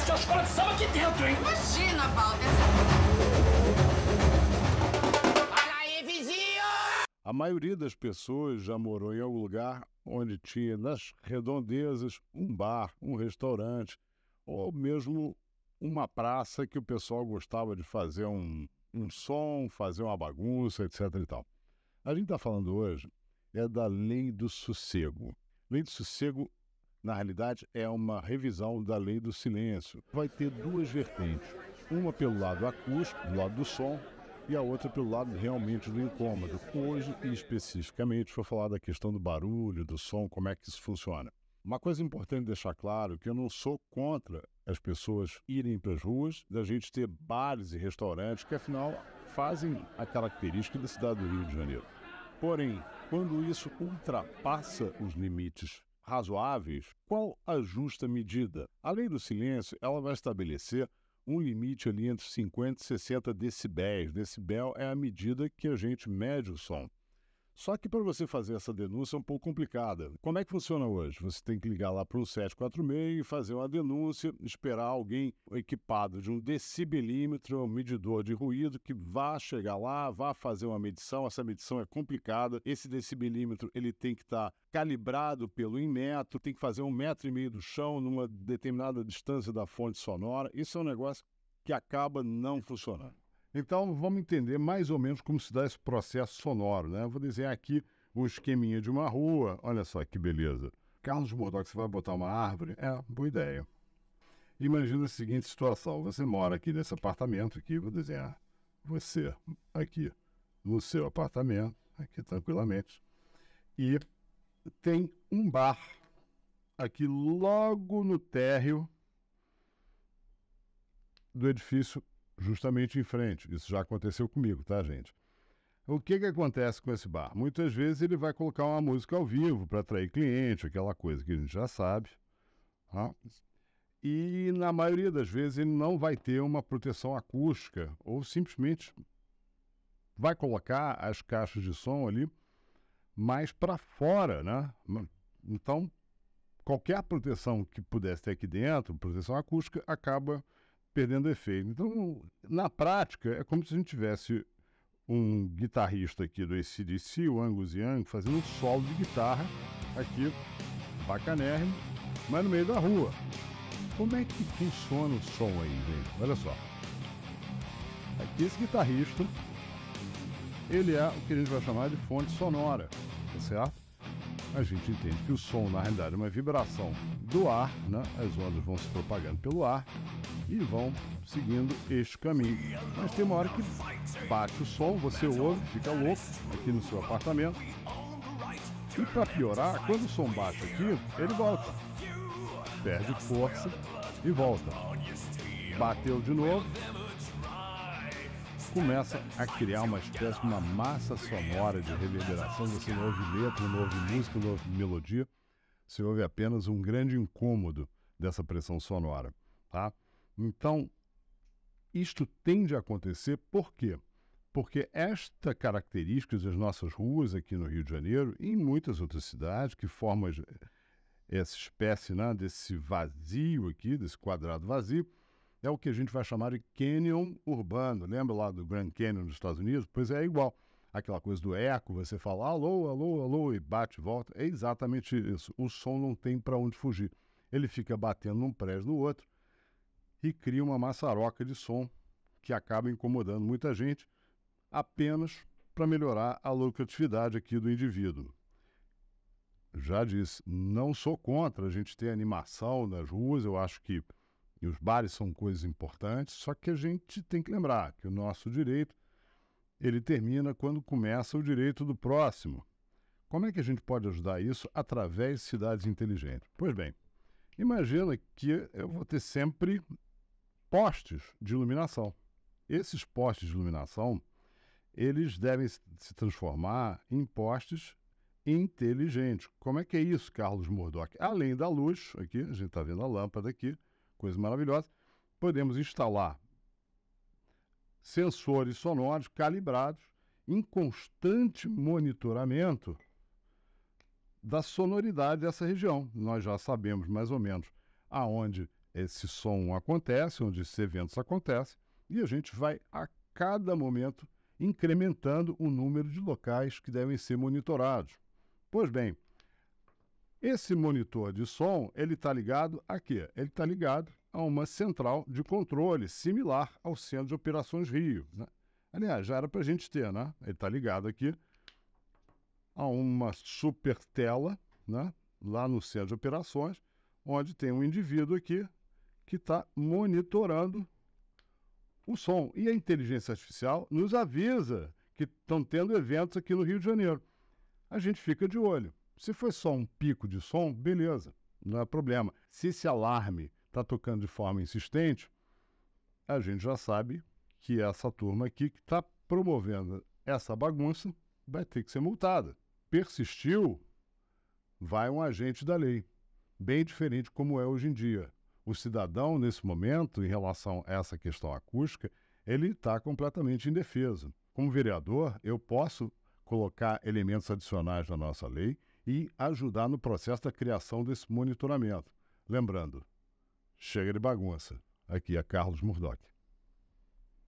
negócio de escola de samba aqui dentro, hein? Imagina, Walter. Fala aí, vizinho! A maioria das pessoas já morou em algum lugar onde tinha nas redondezas um bar, um restaurante ou mesmo uma praça que o pessoal gostava de fazer um som, fazer uma bagunça, etc. e tal. A gente está falando hoje da lei do sossego. Lei do sossego, na realidade, é uma revisão da lei do silêncio. Vai ter duas vertentes. Uma pelo lado acústico, do lado do som, e a outra pelo lado realmente do incômodo. Hoje, especificamente, vou falar da questão do barulho, do som, como é que isso funciona. Uma coisa importante deixar claro que eu não sou contra as pessoas irem para as ruas, da gente ter bares e restaurantes que, afinal, fazem a característica da cidade do Rio de Janeiro. Porém, quando isso ultrapassa os limites razoáveis, qual a justa medida? A lei do silêncio, ela vai estabelecer um limite ali entre 50 e 60 decibéis. Decibel é a medida que a gente mede o som. Só que para você fazer essa denúncia é um pouco complicada. Como é que funciona hoje? Você tem que ligar lá para um 746 e fazer uma denúncia, esperar alguém equipado de um decibelímetro, um medidor de ruído, que vá chegar lá, vá fazer uma medição. Essa medição é complicada. Esse decibelímetro ele tem que estar calibrado pelo Inmetro, tem que fazer 1,5 metro do chão numa determinada distância da fonte sonora. Isso é um negócio que acaba não funcionando. Então, vamos entender mais ou menos como se dá esse processo sonoro, né? Eu vou desenhar aqui um esqueminha de uma rua. Olha só que beleza. Carlos Murdock, você vai botar uma árvore? É, boa ideia. Imagina a seguinte situação. Você mora aqui nesse apartamento aqui, vou desenhar você aqui no seu apartamento, aqui tranquilamente. E tem um bar aqui logo no térreo do edifício justamente em frente. Isso já aconteceu comigo, tá, gente? O que acontece com esse bar? Muitas vezes ele vai colocar uma música ao vivo para atrair cliente, aquela coisa que a gente já sabe. Tá? E na maioria das vezes ele não vai ter uma proteção acústica ou simplesmente vai colocar as caixas de som ali mais para fora, né? Então, qualquer proteção que pudesse ter aqui dentro, proteção acústica, acaba perdendo efeito. Então, na prática, é como se a gente tivesse um guitarrista aqui do AC/DC, o Angus Young, fazendo um solo de guitarra aqui, bacanérrimo, mas no meio da rua. Como é que funciona o som aí, gente? Olha só. Aqui esse guitarrista, ele é o que a gente vai chamar de fonte sonora, tá certo? A gente entende que o som, na realidade, é uma vibração do ar, né? As ondas vão se propagando pelo ar e vão seguindo este caminho. Mas tem uma hora que bate o som, você ouve, fica louco aqui no seu apartamento. E para piorar, quando o som bate aqui, ele volta. Perde força e volta. Bateu de novo, começa a criar uma espécie de uma massa sonora de reverberação. Você não ouve letra, não ouve música, não ouve melodia. Você ouve apenas um grande incômodo dessa pressão sonora, tá? Então, isto tende a acontecer por quê? Porque esta característica das nossas ruas aqui no Rio de Janeiro e em muitas outras cidades que formam essa espécie, né, desse vazio aqui, desse quadrado vazio, é o que a gente vai chamar de cânion urbano. Lembra lá do Grand Canyon nos Estados Unidos? Pois é igual. Aquela coisa do eco, você fala alô, alô, alô, e bate e volta. É exatamente isso. O som não tem para onde fugir. Ele fica batendo num prédio no outro e cria uma maçaroca de som que acaba incomodando muita gente apenas para melhorar a lucratividade aqui do indivíduo. Já disse, não sou contra a gente ter animação nas ruas, eu acho que os bares são coisas importantes, só que a gente tem que lembrar que o nosso direito, ele termina quando começa o direito do próximo. Como é que a gente pode ajudar isso? Através de cidades inteligentes. Pois bem, imagina que eu vou ter sempre postes de iluminação. Esses postes de iluminação, eles devem se transformar em postes inteligentes. Como é que é isso, Carlos Murdock? Além da luz, aqui, a gente está vendo a lâmpada aqui, coisa maravilhosa, podemos instalar sensores sonoros calibrados em constante monitoramento da sonoridade dessa região. Nós já sabemos mais ou menos aonde esse som acontece, onde esses eventos acontecem, e a gente vai, a cada momento, incrementando o número de locais que devem ser monitorados. Pois bem, esse monitor de som, ele está ligado a quê? Ele está ligado a uma central de controle, similar ao Centro de Operações Rio, né? Aliás, já era para a gente ter, né? Ele está ligado aqui a uma super tela, né? Lá no Centro de Operações, onde tem um indivíduo aqui que está monitorando o som. E a inteligência artificial nos avisa que estão tendo eventos aqui no Rio de Janeiro. A gente fica de olho. Se foi só um pico de som, beleza, não é problema. Se esse alarme está tocando de forma insistente, a gente já sabe que essa turma aqui que está promovendo essa bagunça vai ter que ser multada. Persistiu, vai um agente da lei. Bem diferente como é hoje em dia. O cidadão, nesse momento, em relação a essa questão acústica, ele está completamente indefeso. Como vereador, eu posso colocar elementos adicionais na nossa lei e ajudar no processo da criação desse monitoramento. Lembrando, chega de bagunça. Aqui é Carlos Murdock.